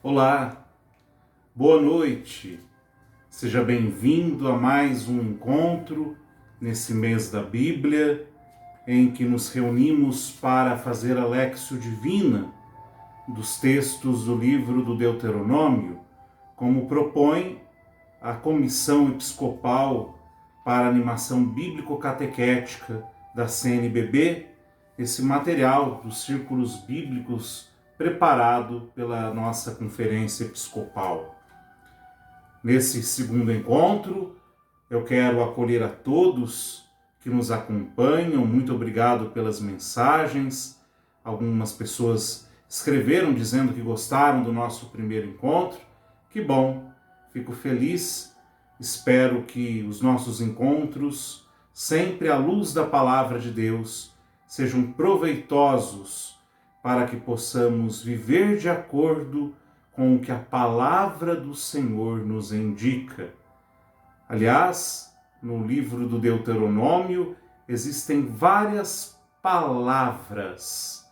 Olá, boa noite, seja bem-vindo a mais um encontro nesse mês da Bíblia, em que nos reunimos para fazer a Léxio Divina dos textos do livro do Deuteronômio, como propõe a Comissão Episcopal para a Animação Bíblico-Catequética da CNBB, esse material dos círculos bíblicos preparado pela nossa Conferência Episcopal. Nesse segundo encontro, eu quero acolher a todos que nos acompanham. Muito obrigado pelas mensagens. Algumas pessoas escreveram dizendo que gostaram do nosso primeiro encontro. Que bom, fico feliz. Espero que os nossos encontros, sempre à luz da Palavra de Deus, sejam proveitosos para que possamos viver de acordo com o que a Palavra do Senhor nos indica. Aliás, no livro do Deuteronômio existem várias palavras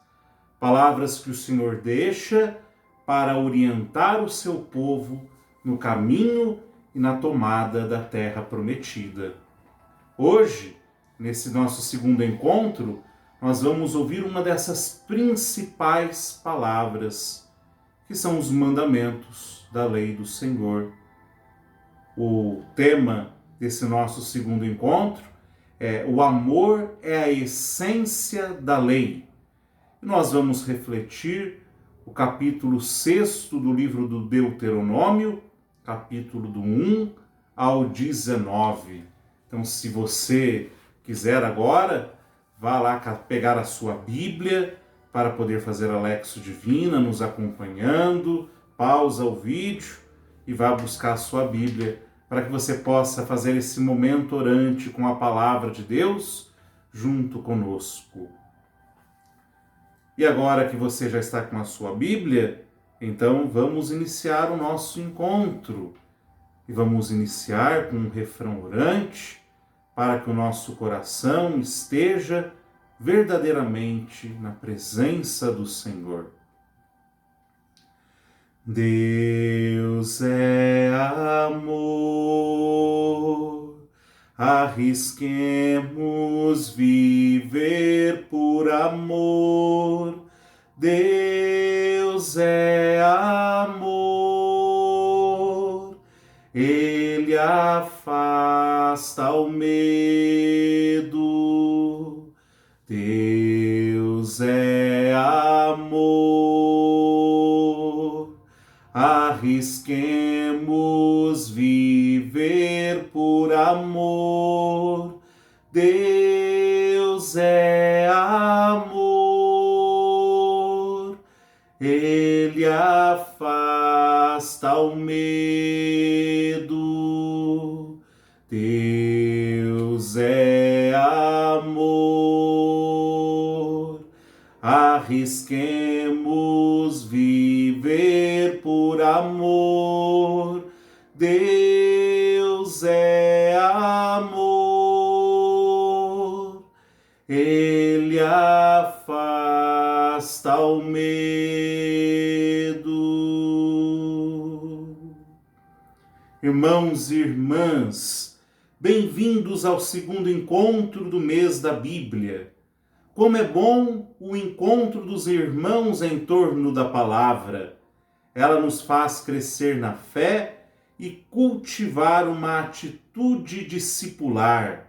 que o Senhor deixa para orientar o seu povo no caminho e na tomada da terra prometida. Hoje, nesse nosso segundo encontro, nós vamos ouvir uma dessas principais palavras, que são os mandamentos da lei do Senhor. O tema desse nosso segundo encontro é o amor é a essência da lei. E nós vamos refletir o capítulo 6 do livro do Deuteronômio, capítulo do 1 ao 19. Então, se você quiser agora, vá lá pegar a sua Bíblia para poder fazer a Léxio Divina, nos acompanhando, pausa o vídeo e vá buscar a sua Bíblia para que você possa fazer esse momento orante com a Palavra de Deus junto conosco. E agora que você já está com a sua Bíblia, então vamos iniciar o nosso encontro. E vamos iniciar com um refrão orante, para que o nosso coração esteja verdadeiramente na presença do Senhor. Deus é amor, arrisquemos viver por amor. Deus é amor, Ele afasta o medo. Deus é amor, arrisquemos viver por amor. Deus é amor, Ele afasta o medo. Deus é amor, arrisquemos viver por amor. Deus é amor, Ele afasta o medo. Irmãos e irmãs, bem-vindos ao segundo encontro do mês da Bíblia. Como é bom o encontro dos irmãos em torno da palavra. Ela nos faz crescer na fé e cultivar uma atitude discipular.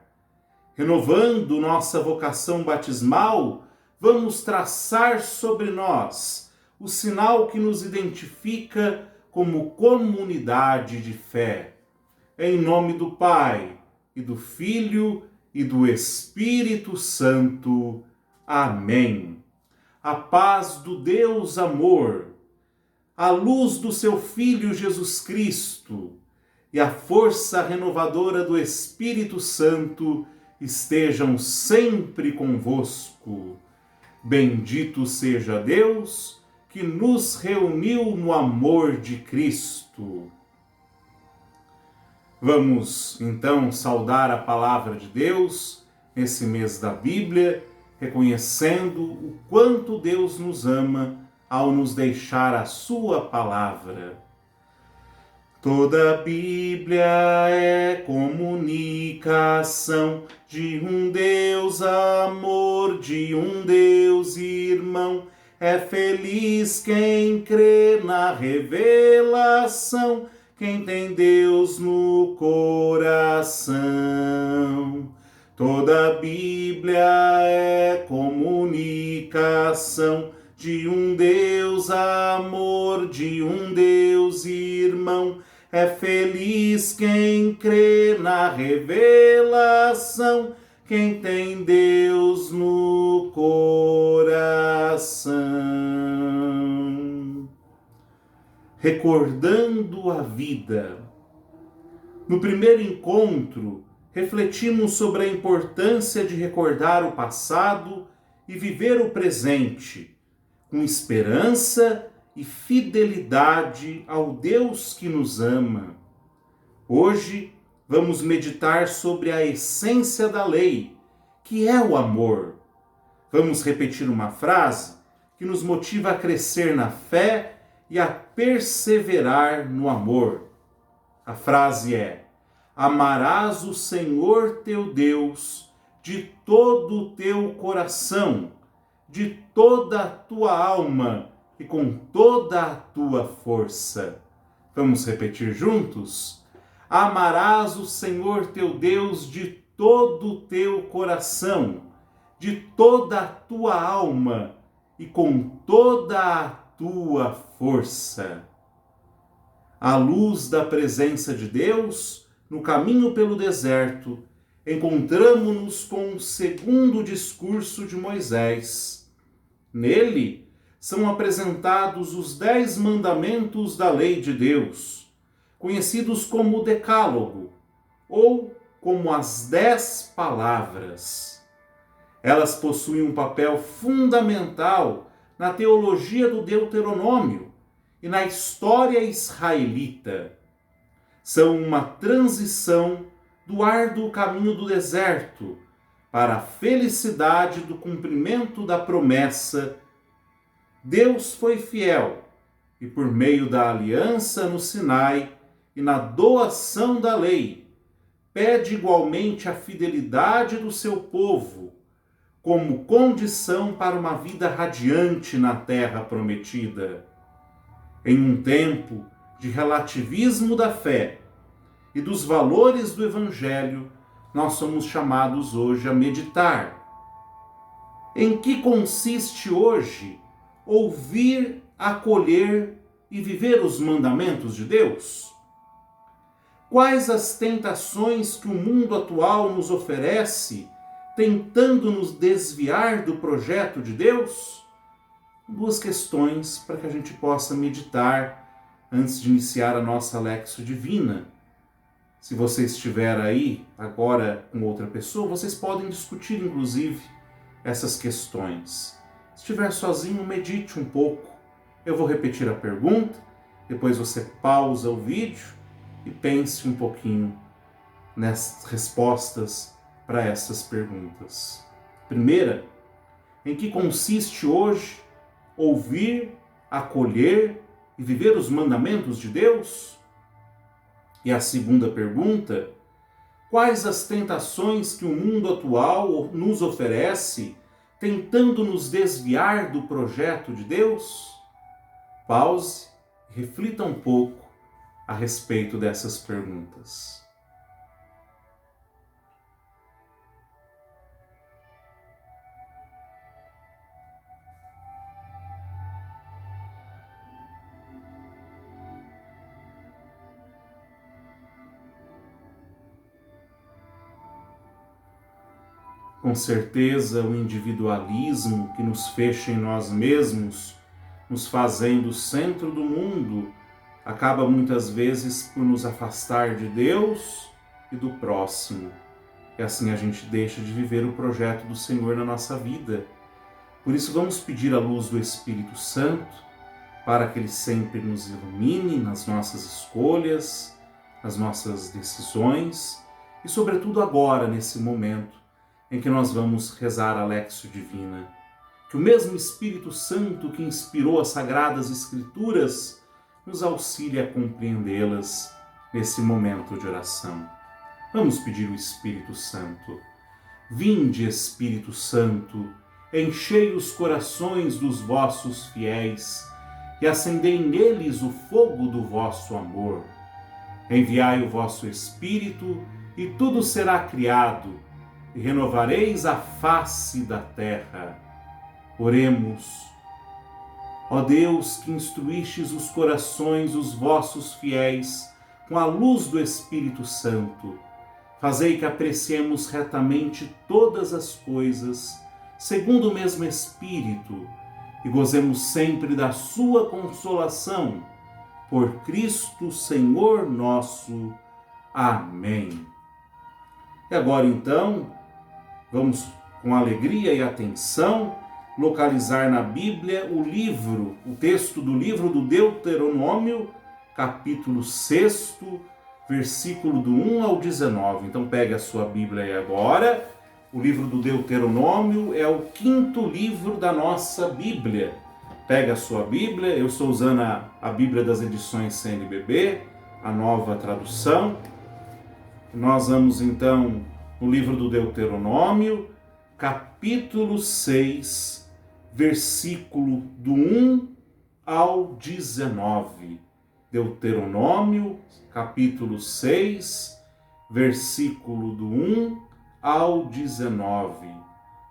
Renovando nossa vocação batismal, vamos traçar sobre nós o sinal que nos identifica como comunidade de fé. Em nome do Pai, e do Filho, e do Espírito Santo. Amém. A paz do Deus amor, a luz do seu Filho Jesus Cristo e a força renovadora do Espírito Santo estejam sempre convosco. Bendito seja Deus que nos reuniu no amor de Cristo. Vamos, então, saudar a Palavra de Deus nesse mês da Bíblia, reconhecendo o quanto Deus nos ama ao nos deixar a sua palavra. Toda a Bíblia é comunicação de um Deus amor, de um Deus irmão. É feliz quem crê na revelação, quem tem Deus no coração. Toda a Bíblia é comunicação de um Deus amor, de um Deus irmão. É feliz quem crê na revelação, quem tem Deus no coração. Recordando a vida. No primeiro encontro, refletimos sobre a importância de recordar o passado e viver o presente, com esperança e fidelidade ao Deus que nos ama. Hoje vamos meditar sobre a essência da lei, que é o amor. Vamos repetir uma frase que nos motiva a crescer na fé e a perseverar no amor. A frase é: amarás o Senhor teu Deus de todo o teu coração, de toda a tua alma e com toda a tua força. Vamos repetir juntos? Amarás o Senhor teu Deus de todo o teu coração, de toda a tua alma e com toda a tua força. À luz da presença de Deus, no caminho pelo deserto, encontramo-nos com o segundo discurso de Moisés. Nele, são apresentados os 10 mandamentos da lei de Deus, conhecidos como o Decálogo, ou como as 10 palavras. Elas possuem um papel fundamental na teologia do Deuteronômio e na história israelita. São uma transição do árduo caminho do deserto para a felicidade do cumprimento da promessa. Deus foi fiel e, por meio da aliança no Sinai e na doação da lei, pede igualmente a fidelidade do seu povo como condição para uma vida radiante na terra prometida. Em um tempo de relativismo da fé e dos valores do Evangelho, nós somos chamados hoje a meditar. Em que consiste hoje ouvir, acolher e viver os mandamentos de Deus? Quais as tentações que o mundo atual nos oferece, tentando nos desviar do projeto de Deus? 2 questões para que a gente possa meditar antes de iniciar a nossa Lexio Divina. Se você estiver aí agora com outra pessoa, vocês podem discutir inclusive essas questões. Se estiver sozinho, medite um pouco. Eu vou repetir a pergunta, depois você pausa o vídeo e pense um pouquinho nas respostas para essas perguntas. Primeira, em que consiste hoje ouvir, acolher e viver os mandamentos de Deus? E a segunda pergunta, quais as tentações que o mundo atual nos oferece, tentando nos desviar do projeto de Deus? Pause e reflita um pouco a respeito dessas perguntas. Com certeza, o individualismo que nos fecha em nós mesmos, nos fazendo o centro do mundo, acaba muitas vezes por nos afastar de Deus e do próximo. E assim a gente deixa de viver o projeto do Senhor na nossa vida. Por isso vamos pedir a luz do Espírito Santo para que Ele sempre nos ilumine nas nossas escolhas, nas nossas decisões e sobretudo agora, nesse momento, em que nós vamos rezar a Lexio Divina. Que o mesmo Espírito Santo que inspirou as Sagradas Escrituras nos auxilie a compreendê-las nesse momento de oração. Vamos pedir o Espírito Santo. Vinde, Espírito Santo, enchei os corações dos vossos fiéis e acendei neles o fogo do vosso amor. Enviai o vosso Espírito e tudo será criado, e renovareis a face da terra. Oremos. Ó Deus, que instruístes os corações dos vossos fiéis com a luz do Espírito Santo, fazei que apreciemos retamente todas as coisas, segundo o mesmo Espírito, e gozemos sempre da sua consolação. Por Cristo Senhor nosso. Amém. E agora então, vamos com alegria e atenção localizar na Bíblia o texto do livro do Deuteronômio, capítulo 6, versículo do 1 ao 19. Então pegue a sua Bíblia aí agora. O livro do Deuteronômio é o 5º livro da nossa Bíblia. Pega a sua Bíblia, eu estou usando a Bíblia das edições CNBB, a nova tradução. Nós vamos então no livro do Deuteronômio, capítulo 6, versículo do 1 ao 19. Deuteronômio, capítulo 6, versículo do 1 ao 19.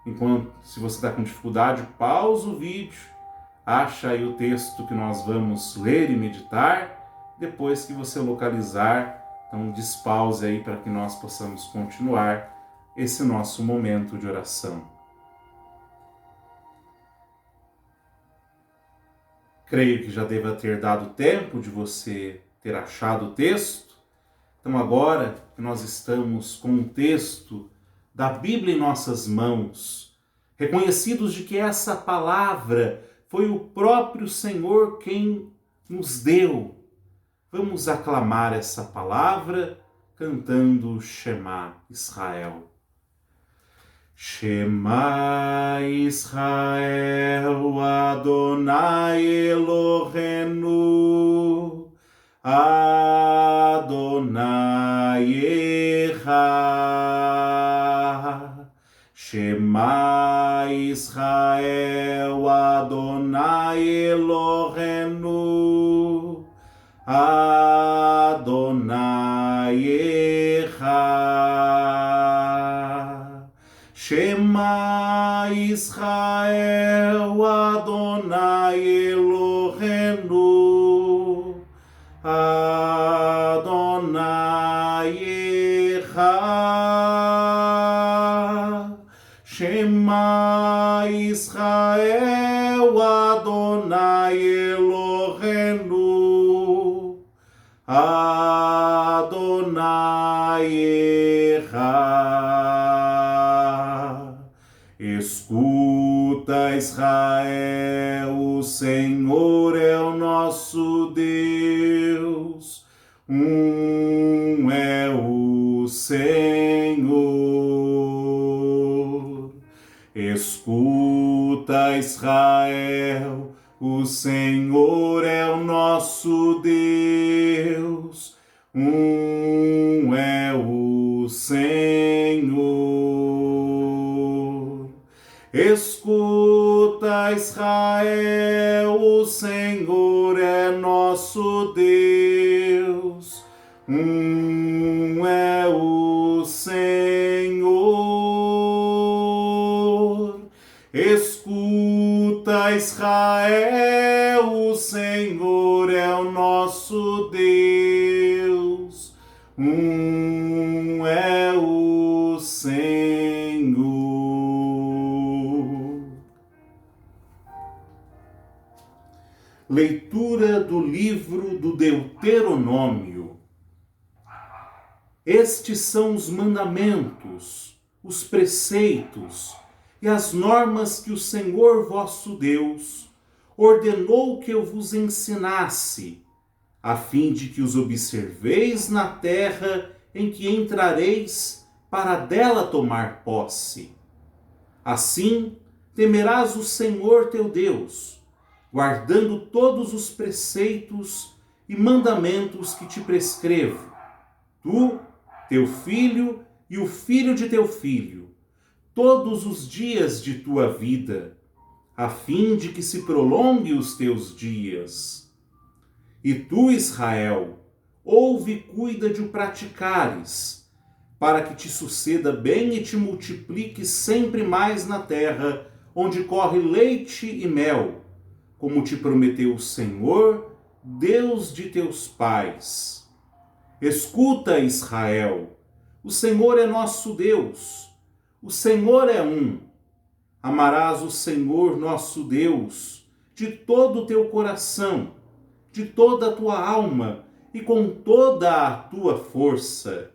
Enquanto, se você está com dificuldade, pausa o vídeo, acha aí o texto que nós vamos ler e meditar. Depois que você localizar, então despause aí para que nós possamos continuar esse nosso momento de oração. Creio que já deva ter dado tempo de você ter achado o texto. Então agora que nós estamos com um texto da Bíblia em nossas mãos, reconhecidos de que essa palavra foi o próprio Senhor quem nos deu, vamos aclamar essa palavra cantando Shema Israel. Shema Israel, Adonai Eloheinu, Adonai Echad. Shema Israel, Adonai Eloheinu, Adonai Echad. Shema Israel, Adonai Eloheinu, Adonai Echad. Shema Israel, Adonai Eloheinu, Adonai Echad. Escuta, Israel, o Senhor é o nosso Deus, é o Senhor. Escuta, Israel, o Senhor é o nosso Deus, é o Senhor. Escuta, Israel, o Senhor é nosso Deus, é o Senhor. Escuta, Israel, o Senhor é o nosso Deus, é o Senhor. Leitura do livro do Deuteronômio. Estes são os mandamentos, os preceitos e as normas que o Senhor vosso Deus ordenou que eu vos ensinasse, a fim de que os observeis na terra em que entrareis para dela tomar posse. Assim, temerás o Senhor teu Deus, guardando todos os preceitos e mandamentos que te prescrevo, tu, teu filho e o filho de teu filho, todos os dias de tua vida, a fim de que se prolongue os teus dias. E tu, Israel, ouve e cuida de o praticares, para que te suceda bem e te multiplique sempre mais na terra, onde corre leite e mel, como te prometeu o Senhor, Deus de teus pais. Escuta, Israel, o Senhor é nosso Deus, o Senhor é um. Amarás o Senhor nosso Deus de todo o teu coração, de toda a tua alma e com toda a tua força.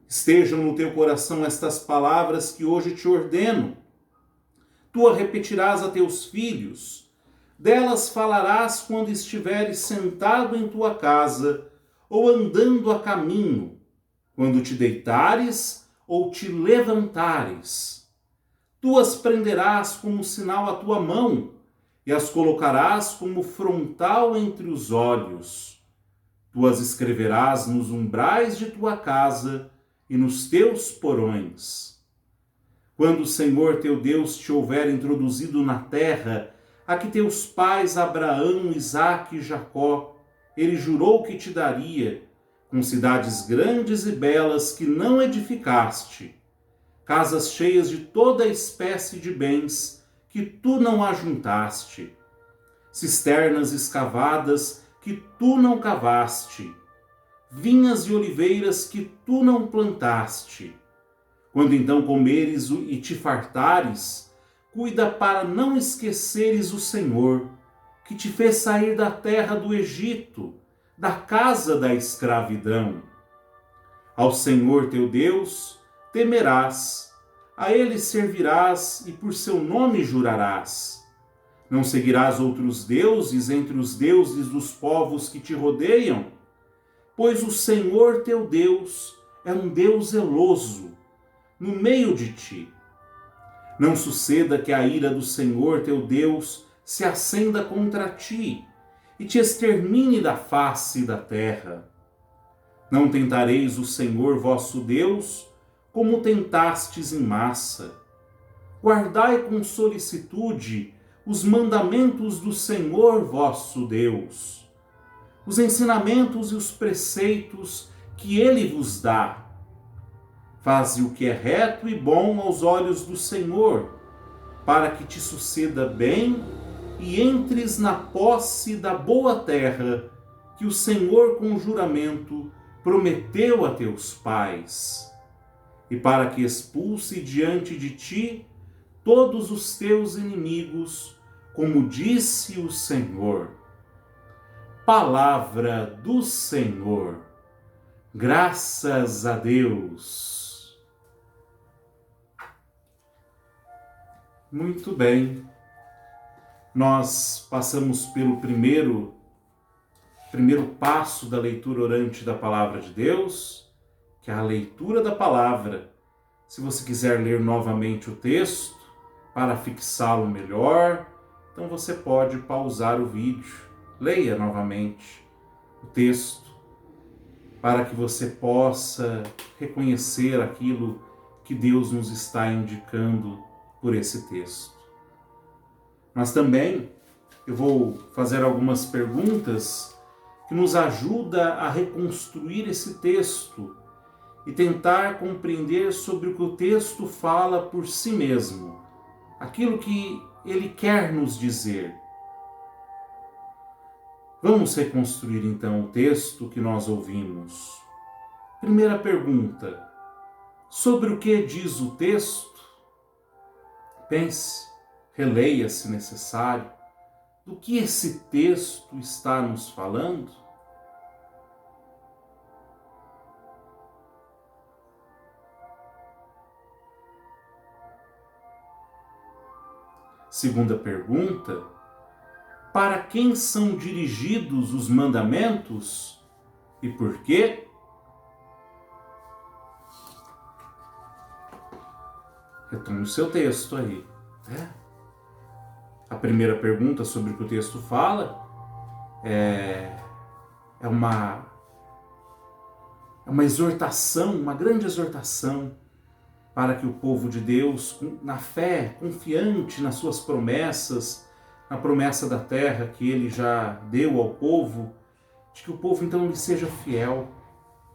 Estejam no teu coração estas palavras que hoje te ordeno. Tu a repetirás a teus filhos, delas falarás quando estiveres sentado em tua casa ou andando a caminho, quando te deitares ou te levantares. Tu as prenderás como sinal à tua mão e as colocarás como frontal entre os olhos. Tu as escreverás nos umbrais de tua casa e nos teus porões. Quando o Senhor teu Deus te houver introduzido na terra a que teus pais Abraão, Isaque e Jacó, ele jurou que te daria, com cidades grandes e belas que não edificaste, casas cheias de toda espécie de bens que tu não ajuntaste, cisternas escavadas que tu não cavaste, vinhas e oliveiras que tu não plantaste. Quando então comeres e te fartares, cuida para não esqueceres o Senhor, que te fez sair da terra do Egito, da casa da escravidão. Ao Senhor teu Deus temerás, a ele servirás e por seu nome jurarás. Não seguirás outros deuses entre os deuses dos povos que te rodeiam, pois o Senhor teu Deus é um Deus zeloso no meio de ti. Não suceda que a ira do Senhor teu Deus se acenda contra ti e te extermine da face da terra. Não tentareis o Senhor vosso Deus como tentastes em massa. Guardai com solicitude os mandamentos do Senhor vosso Deus, os ensinamentos e os preceitos que ele vos dá. Faze o que é reto e bom aos olhos do Senhor, para que te suceda bem e entres na posse da boa terra que o Senhor com juramento prometeu a teus pais, e para que expulse diante de ti todos os teus inimigos, como disse o Senhor. Palavra do Senhor. Graças a Deus. Muito bem. Nós passamos pelo primeiro passo da leitura orante da Palavra de Deus, que é a leitura da Palavra. Se você quiser ler novamente o texto, para fixá-lo melhor, então você pode pausar o vídeo, leia novamente o texto, para que você possa reconhecer aquilo que Deus nos está indicando por esse texto. Mas também eu vou fazer algumas perguntas que nos ajudam a reconstruir esse texto e tentar compreender sobre o que o texto fala por si mesmo, aquilo que ele quer nos dizer. Vamos reconstruir então o texto que nós ouvimos. Primeira pergunta: sobre o que diz o texto? Pense, releia se necessário, do que esse texto está nos falando. Segunda pergunta: para quem são dirigidos os mandamentos e por quê? Retome o seu texto aí, né? A primeira pergunta sobre o que o texto fala é uma exortação, uma grande exortação para que o povo de Deus, na fé, confiante nas suas promessas, na promessa da terra que ele já deu ao povo, de que o povo então lhe seja fiel,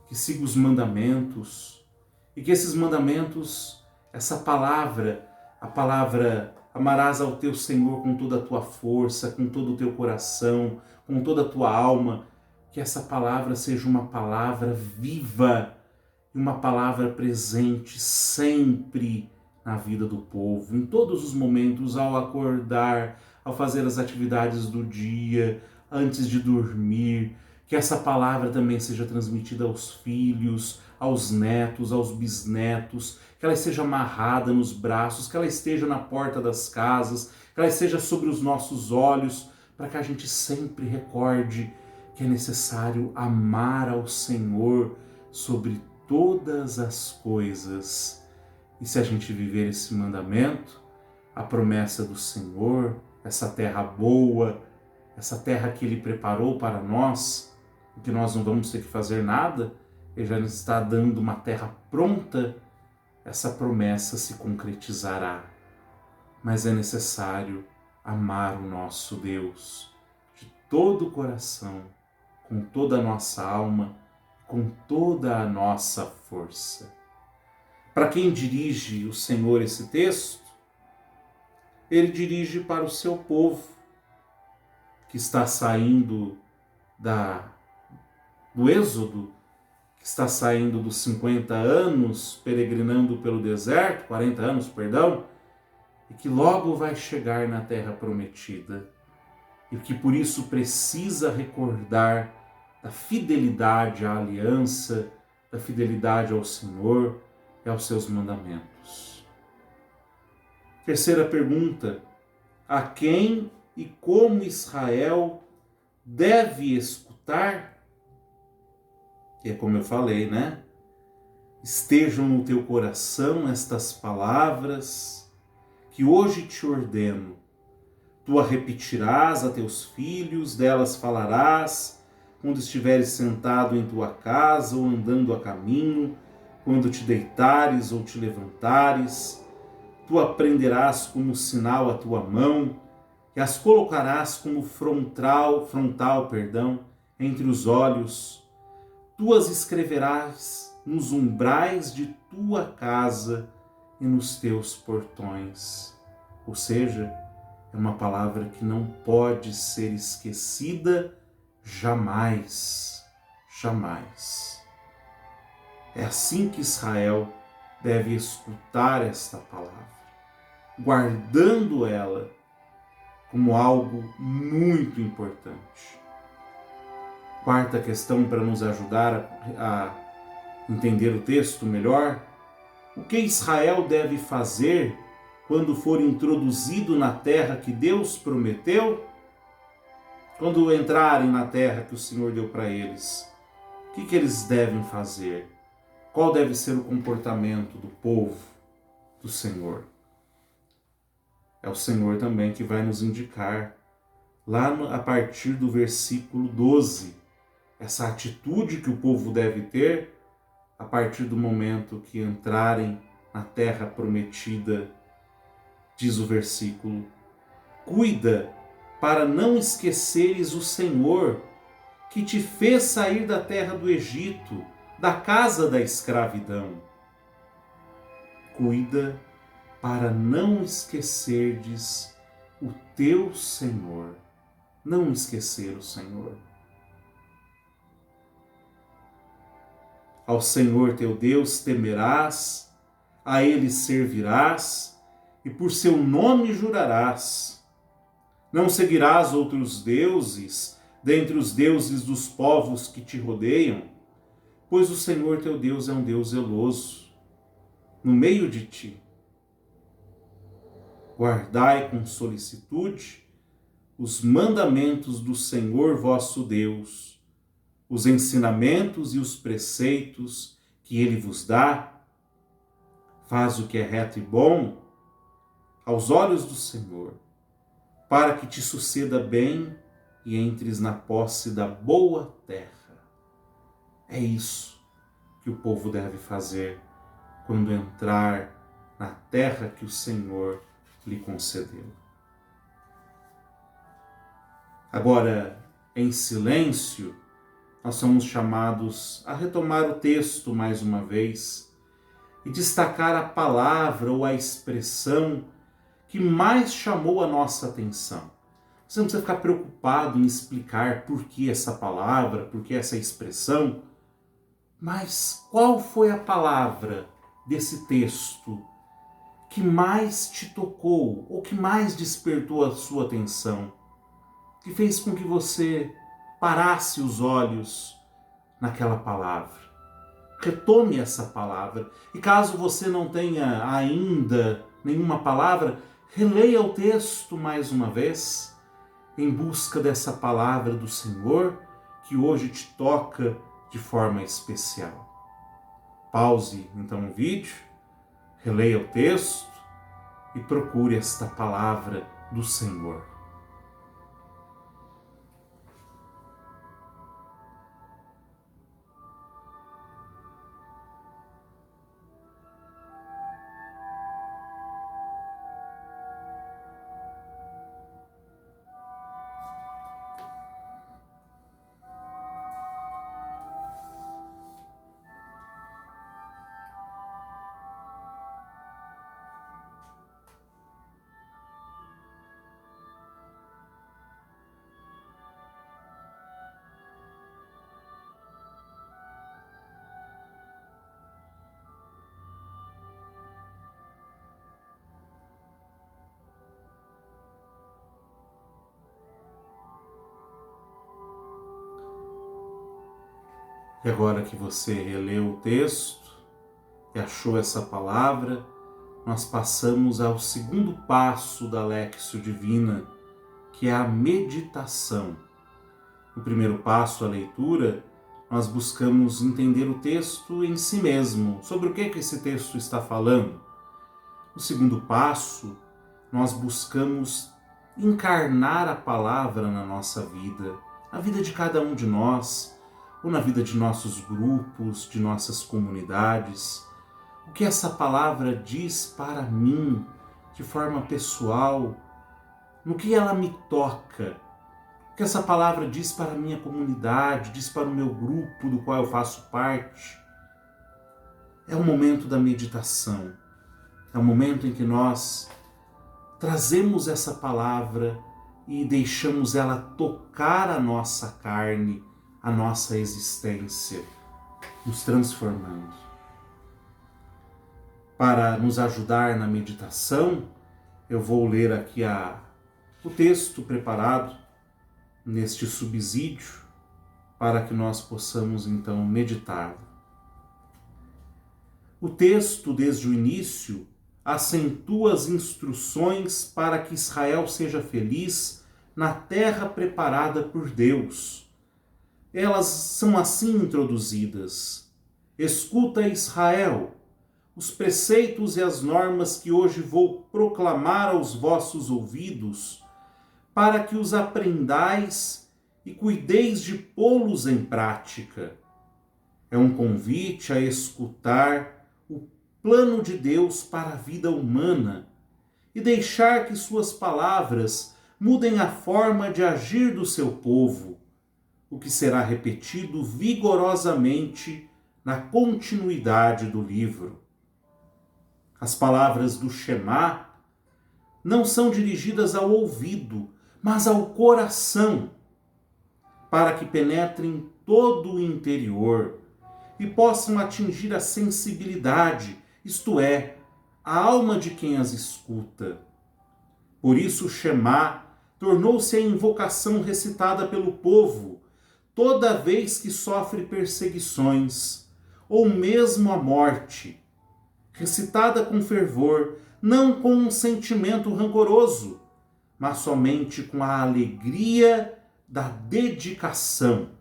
que siga os mandamentos, e que esses mandamentos, essa palavra, a palavra amarás ao teu Senhor com toda a tua força, com todo o teu coração, com toda a tua alma, que essa palavra seja uma palavra viva, uma palavra presente sempre na vida do povo, em todos os momentos, ao acordar, ao fazer as atividades do dia, antes de dormir, que essa palavra também seja transmitida aos filhos, aos netos, aos bisnetos, que ela esteja amarrada nos braços, que ela esteja na porta das casas, que ela esteja sobre os nossos olhos, para que a gente sempre recorde que é necessário amar ao Senhor sobre todas as coisas. E se a gente viver esse mandamento, a promessa do Senhor, essa terra boa, essa terra que Ele preparou para nós, que nós não vamos ter que fazer nada, Ele já nos está dando uma terra pronta, essa promessa se concretizará. Mas é necessário amar o nosso Deus de todo o coração, com toda a nossa alma, com toda a nossa força. Para quem dirige o Senhor esse texto, Ele dirige para o seu povo, que está saindo do êxodo, que está saindo dos 50 anos, peregrinando pelo deserto, 40 anos, perdão, e que logo vai chegar na terra prometida, e que por isso precisa recordar da fidelidade à aliança, da fidelidade ao Senhor e aos seus mandamentos. Terceira pergunta: a quem e como Israel deve escutar? E é como eu falei, né? Estejam no teu coração estas palavras que hoje te ordeno. Tu a repetirás a teus filhos, delas falarás, quando estiveres sentado em tua casa ou andando a caminho, quando te deitares ou te levantares. Tu aprenderás como sinal a tua mão, e as colocarás como frontal, entre os olhos. Tu as escreverás nos umbrais de tua casa e nos teus portões. Ou seja, é uma palavra que não pode ser esquecida jamais, jamais. É assim que Israel deve escutar esta palavra, guardando ela como algo muito importante. Quarta questão para nos ajudar a entender o texto melhor: o que Israel deve fazer quando for introduzido na terra que Deus prometeu? Quando entrarem na terra que o Senhor deu para eles, o que eles devem fazer? Qual deve ser o comportamento do povo do Senhor? É o Senhor também que vai nos indicar, lá a partir do versículo 12, essa atitude que o povo deve ter a partir do momento que entrarem na terra prometida. Diz o versículo: cuida para não esqueceres o Senhor, que te fez sair da terra do Egito, da casa da escravidão. Cuida para não esquecerdes o teu Senhor. Não esquecer o Senhor. Ao Senhor teu Deus temerás, a Ele servirás e por seu nome jurarás. Não seguirás outros deuses dentre os deuses dos povos que te rodeiam, pois o Senhor teu Deus é um Deus zeloso no meio de ti. Guardai com solicitude os mandamentos do Senhor vosso Deus, os ensinamentos e os preceitos que Ele vos dá. Faz o que é reto e bom aos olhos do Senhor, para que te suceda bem e entres na posse da boa terra. É isso que o povo deve fazer quando entrar na terra que o Senhor lhe concedeu. Agora, em silêncio, nós somos chamados a retomar o texto mais uma vez e destacar a palavra ou a expressão que mais chamou a nossa atenção. Você não precisa ficar preocupado em explicar por que essa palavra, por que essa expressão, mas qual foi a palavra desse texto que mais te tocou ou que mais despertou a sua atenção, que fez com que você parasse os olhos naquela palavra? Retome essa palavra. E caso você não tenha ainda nenhuma palavra, releia o texto mais uma vez, em busca dessa palavra do Senhor que hoje te toca de forma especial. Pause então o vídeo, releia o texto e procure esta palavra do Senhor. E agora que você releu o texto e achou essa palavra, nós passamos ao segundo passo da Léxio Divina, que é a meditação. No primeiro passo, a leitura, nós buscamos entender o texto em si mesmo, sobre o que esse texto está falando. No segundo passo, nós buscamos encarnar a palavra na nossa vida, na vida de cada um de nós, ou na vida de nossos grupos, de nossas comunidades. O que essa palavra diz para mim, de forma pessoal, no que ela me toca, o que essa palavra diz para a minha comunidade, diz para o meu grupo do qual eu faço parte. É o momento da meditação, é o momento em que nós trazemos essa palavra e deixamos ela tocar a nossa carne, a nossa existência, nos transformando. Para nos ajudar na meditação, eu vou ler aqui o texto preparado neste subsídio para que nós possamos então meditar. O texto, desde o início, acentua as instruções para que Israel seja feliz na terra preparada por Deus. Elas são assim introduzidas. Escuta, Israel, os preceitos e as normas que hoje vou proclamar aos vossos ouvidos, para que os aprendais e cuideis de pô-los em prática. É um convite a escutar o plano de Deus para a vida humana e deixar que suas palavras mudem a forma de agir do seu povo, o que será repetido vigorosamente na continuidade do livro. As palavras do Shema não são dirigidas ao ouvido, mas ao coração, para que penetrem todo o interior e possam atingir a sensibilidade, isto é, a alma de quem as escuta. Por isso o Shema tornou-se a invocação recitada pelo povo toda vez que sofre perseguições, ou mesmo a morte, recitada com fervor, não com um sentimento rancoroso, mas somente com a alegria da dedicação.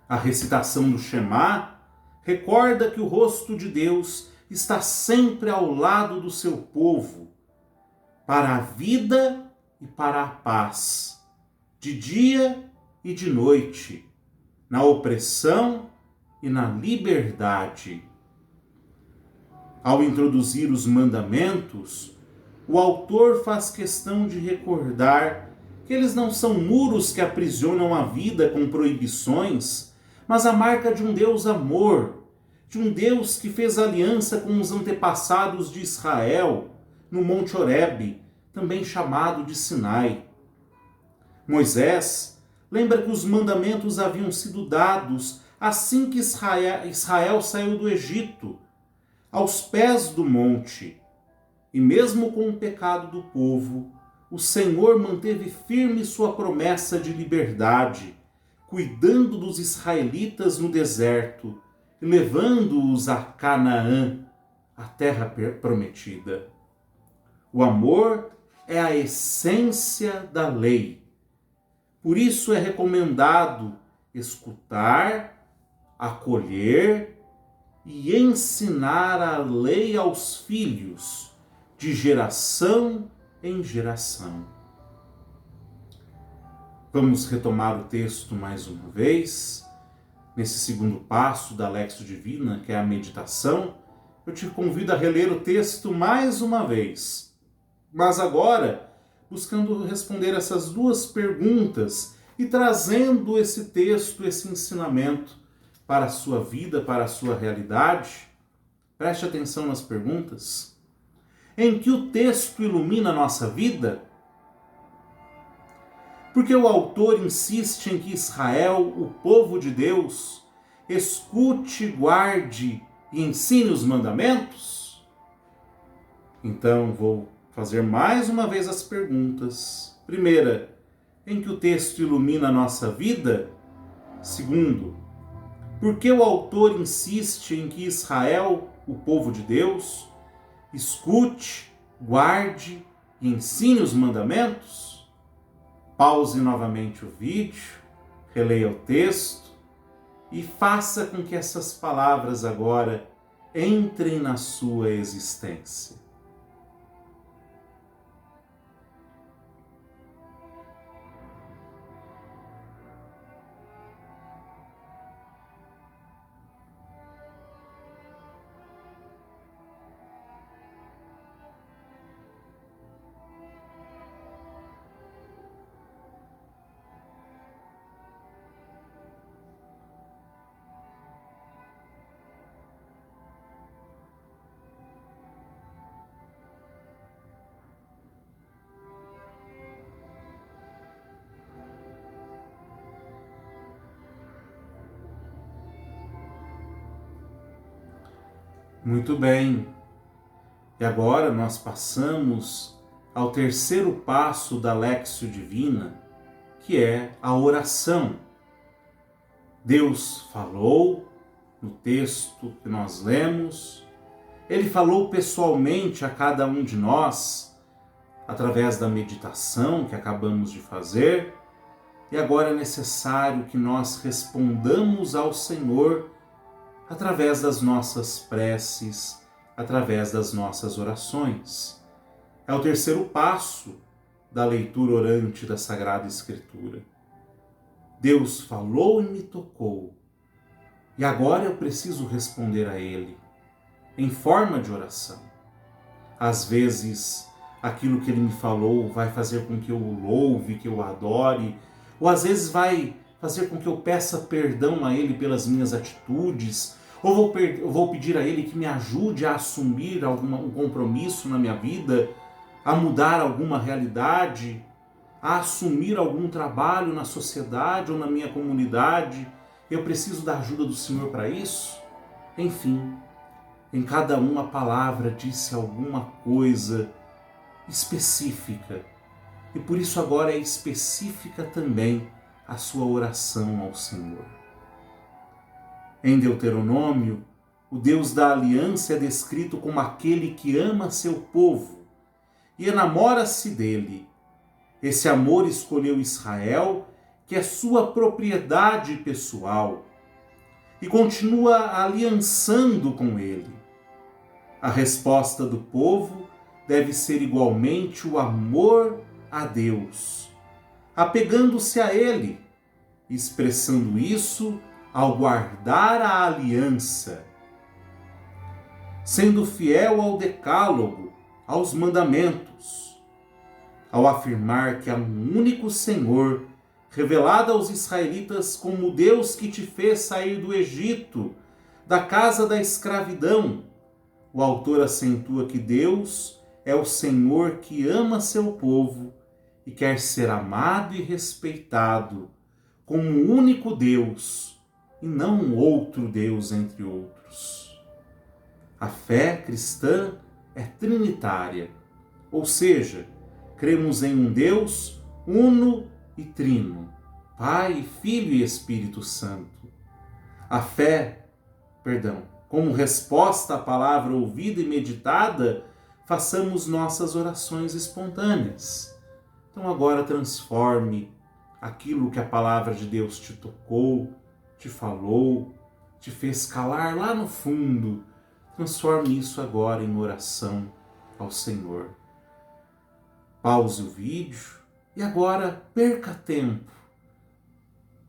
A recitação do Shema recorda que o rosto de Deus está sempre ao lado do seu povo, para a vida e para a paz, de dia e de noite, na opressão e na liberdade. Ao introduzir os mandamentos, o autor faz questão de recordar que eles não são muros que aprisionam a vida com proibições, mas a marca de um Deus amor, de um Deus que fez aliança com os antepassados de Israel no Monte Horebe, também chamado de Sinai. Moisés lembra que os mandamentos haviam sido dados assim que Israel saiu do Egito, aos pés do monte. E mesmo com o pecado do povo, o Senhor manteve firme sua promessa de liberdade, cuidando dos israelitas no deserto e levando-os a Canaã, a terra prometida. O amor é a essência da lei. Por isso é recomendado escutar, acolher e ensinar a lei aos filhos, de geração em geração. Vamos retomar o texto mais uma vez. Nesse segundo passo da Lexio Divina, que é a meditação, eu te convido a reler o texto mais uma vez. Mas agora, buscando responder essas duas perguntas e trazendo esse texto, esse ensinamento para a sua vida, para a sua realidade. Preste atenção nas perguntas. Em que o texto ilumina a nossa vida? Porque o autor insiste em que Israel, o povo de Deus, escute, guarde e ensine os mandamentos? Então vou fazer mais uma vez as perguntas. Primeira, em que o texto ilumina a nossa vida? Segundo, por que o autor insiste em que Israel, o povo de Deus, escute, guarde e ensine os mandamentos? Pause novamente o vídeo, releia o texto e faça com que essas palavras agora entrem na sua existência. Muito bem. E agora nós passamos ao terceiro passo da Lexio Divina, que é a oração. Deus falou no texto que nós lemos, Ele falou pessoalmente a cada um de nós, através da meditação que acabamos de fazer, e agora é necessário que nós respondamos ao Senhor através das nossas preces, através das nossas orações. É o terceiro passo da leitura orante da Sagrada Escritura. Deus falou e me tocou, e agora eu preciso responder a Ele, em forma de oração. Às vezes, aquilo que Ele me falou vai fazer com que eu o louve, que eu o adore, ou às vezes vai fazer com que eu peça perdão a Ele pelas minhas atitudes, ou vou pedir a Ele que me ajude a assumir um compromisso na minha vida, a mudar alguma realidade, a assumir algum trabalho na sociedade ou na minha comunidade. Eu preciso da ajuda do Senhor para isso? Enfim, em cada uma palavra disse alguma coisa específica. E por isso agora é específica também a sua oração ao Senhor. Em Deuteronômio, o Deus da aliança é descrito como aquele que ama seu povo e enamora-se dele. Esse amor escolheu Israel, que é sua propriedade pessoal, e continua aliançando com ele. A resposta do povo deve ser igualmente o amor a Deus, apegando-se a Ele, expressando isso ao guardar a aliança, sendo fiel ao decálogo, aos mandamentos, ao afirmar que há um único Senhor, revelado aos israelitas como o Deus que te fez sair do Egito, da casa da escravidão. O autor acentua que Deus é o Senhor que ama seu povo e quer ser amado e respeitado como um único Deus e não um outro Deus entre outros. A fé cristã é trinitária, ou seja, cremos em um Deus uno e trino, Pai, Filho e Espírito Santo. A fé, como resposta à palavra ouvida e meditada, façamos nossas orações espontâneas. Então agora transforme aquilo que a palavra de Deus te tocou, te falou, te fez calar lá no fundo. Transforme isso agora em oração ao Senhor. Pause o vídeo e agora perca tempo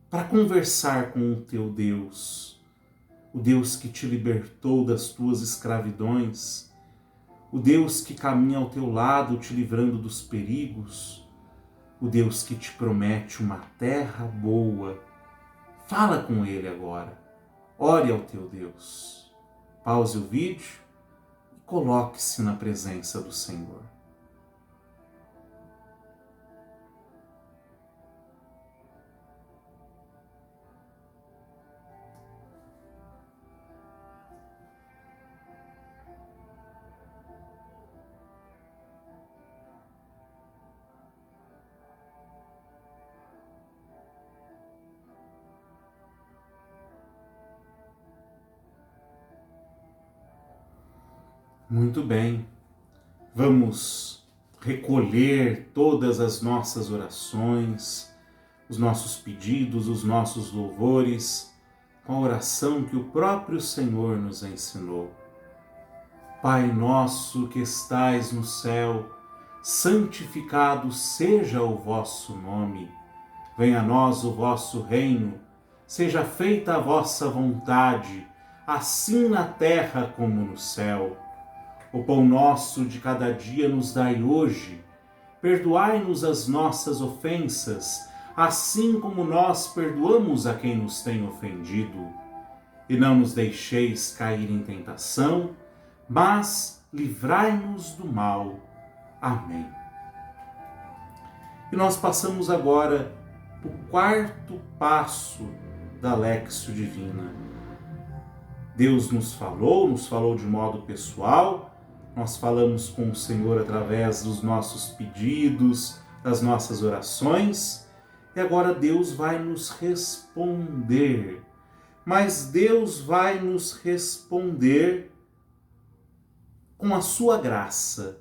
para conversar com o teu Deus, o Deus que te libertou das tuas escravidões, o Deus que caminha ao teu lado te livrando dos perigos, o Deus que te promete uma terra boa. Fala com Ele agora, ore ao teu Deus. Pause o vídeo e coloque-se na presença do Senhor. Muito bem, vamos recolher todas as nossas orações, os nossos pedidos, os nossos louvores, com a oração que o próprio Senhor nos ensinou. Pai nosso que estais no céu, santificado seja o vosso nome. Venha a nós o vosso reino, seja feita a vossa vontade, assim na terra como no céu. O pão nosso de cada dia nos dai hoje. Perdoai-nos as nossas ofensas, assim como nós perdoamos a quem nos tem ofendido. E não nos deixeis cair em tentação, mas livrai-nos do mal. Amém. E nós passamos agora o quarto passo da Léxio Divina. Deus nos falou de modo pessoal. Nós falamos com o Senhor através dos nossos pedidos, das nossas orações, e agora Deus vai nos responder. Mas Deus vai nos responder com a sua graça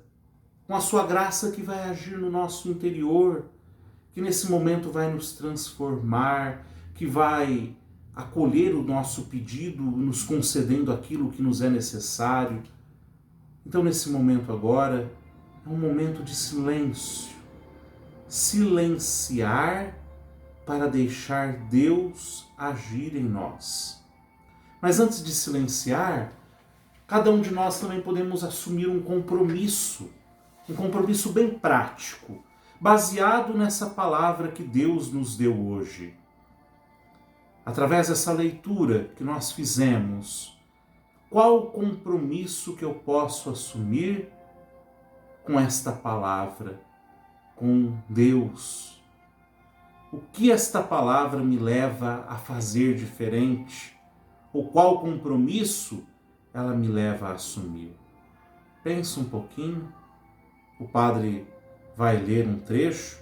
que vai agir no nosso interior, que nesse momento vai nos transformar, que vai acolher o nosso pedido, nos concedendo aquilo que nos é necessário. Então, nesse momento agora, é um momento de silêncio. Silenciar para deixar Deus agir em nós. Mas antes de silenciar, cada um de nós também podemos assumir um compromisso bem prático, baseado nessa palavra que Deus nos deu hoje. Através dessa leitura que nós fizemos, qual o compromisso que eu posso assumir com esta palavra, com Deus? O que esta palavra me leva a fazer diferente? Ou qual compromisso ela me leva a assumir? Pensa um pouquinho, o padre vai ler um trecho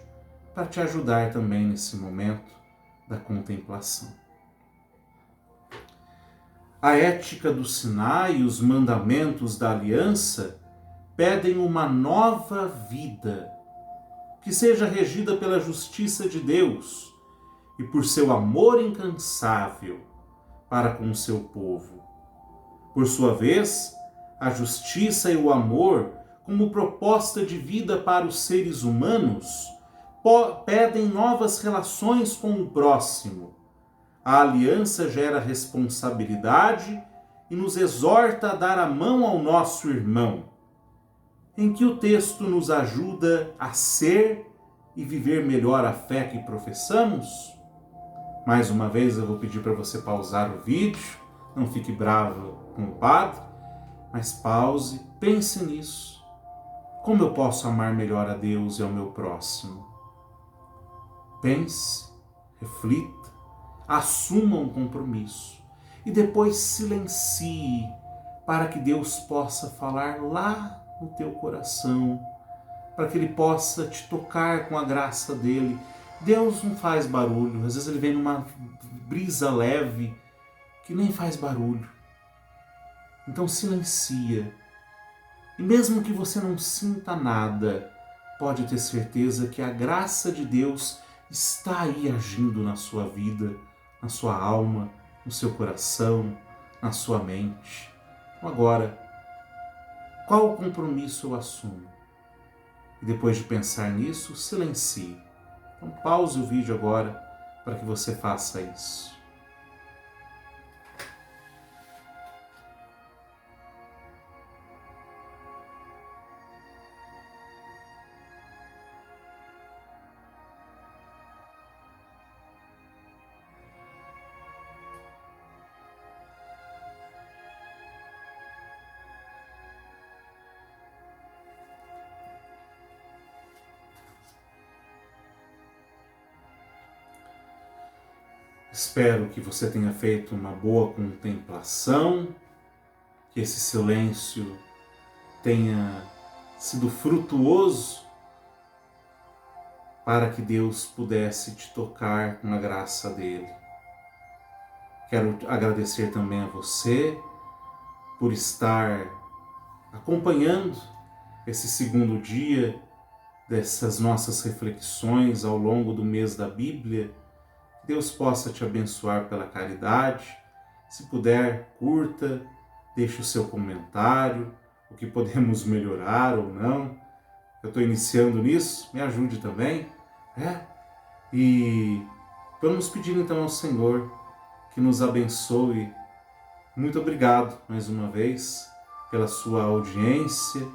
para te ajudar também nesse momento da contemplação. A ética do Sinai e os mandamentos da aliança pedem uma nova vida, que seja regida pela justiça de Deus e por seu amor incansável para com o seu povo. Por sua vez, a justiça e o amor, como proposta de vida para os seres humanos, pedem novas relações com o próximo. A aliança gera responsabilidade e nos exorta a dar a mão ao nosso irmão, em que o texto nos ajuda a ser e viver melhor a fé que professamos. Mais uma vez eu vou pedir para você pausar o vídeo, não fique bravo com o padre, mas pause, pense nisso. Como eu posso amar melhor a Deus e ao meu próximo? Pense, reflita, assuma um compromisso e depois silencie para que Deus possa falar lá no teu coração, para que Ele possa te tocar com a graça dEle. Deus não faz barulho, às vezes Ele vem numa brisa leve que nem faz barulho. Então silencia. E mesmo que você não sinta nada, pode ter certeza que a graça de Deus está aí agindo na sua vida, na sua alma, no seu coração, na sua mente. Então agora, qual compromisso eu assumo? E depois de pensar nisso, silencie. Então pause o vídeo agora para que você faça isso. Espero que você tenha feito uma boa contemplação, que esse silêncio tenha sido frutuoso para que Deus pudesse te tocar com a graça dele. Quero agradecer também a você por estar acompanhando esse segundo dia dessas nossas reflexões ao longo do mês da Bíblia. Deus possa te abençoar pela caridade. Se puder, curta, deixe o seu comentário, o que podemos melhorar ou não. Eu estou iniciando nisso, me ajude também. E vamos pedir então ao Senhor que nos abençoe. Muito obrigado mais uma vez pela sua audiência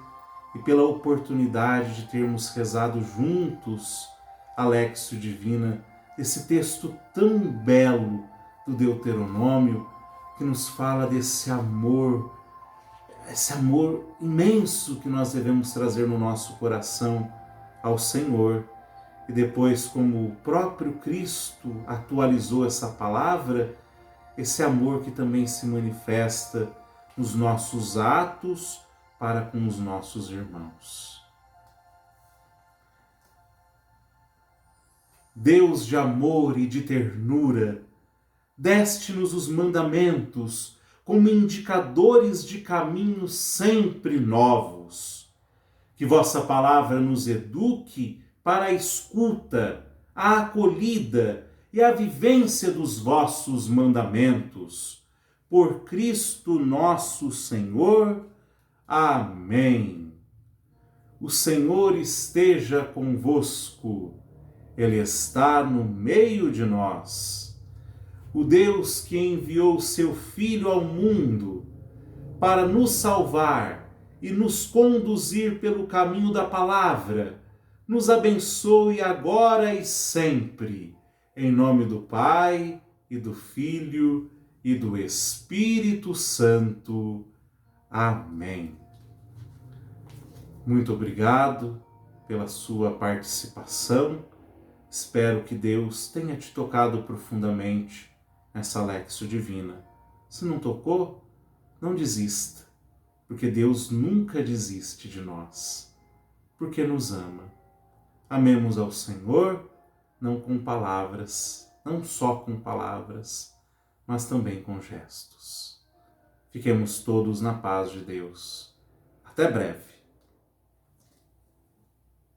e pela oportunidade de termos rezado juntos a Léxio Divina, esse texto tão belo do Deuteronômio, que nos fala desse amor, esse amor imenso que nós devemos trazer no nosso coração ao Senhor. E depois, como o próprio Cristo atualizou essa palavra, esse amor que também se manifesta nos nossos atos para com os nossos irmãos. Deus de amor e de ternura, deste-nos os mandamentos como indicadores de caminhos sempre novos. Que vossa palavra nos eduque para a escuta, a acolhida e a vivência dos vossos mandamentos. Por Cristo nosso Senhor. Amém. O Senhor esteja convosco. Ele está no meio de nós. O Deus que enviou seu Filho ao mundo para nos salvar e nos conduzir pelo caminho da palavra, nos abençoe agora e sempre. Em nome do Pai, e do Filho, e do Espírito Santo. Amém. Muito obrigado pela sua participação. Espero que Deus tenha te tocado profundamente nessa Léxio Divina. Se não tocou, não desista, porque Deus nunca desiste de nós, porque nos ama. Amemos ao Senhor, não com palavras, não só com palavras, mas também com gestos. Fiquemos todos na paz de Deus. Até breve.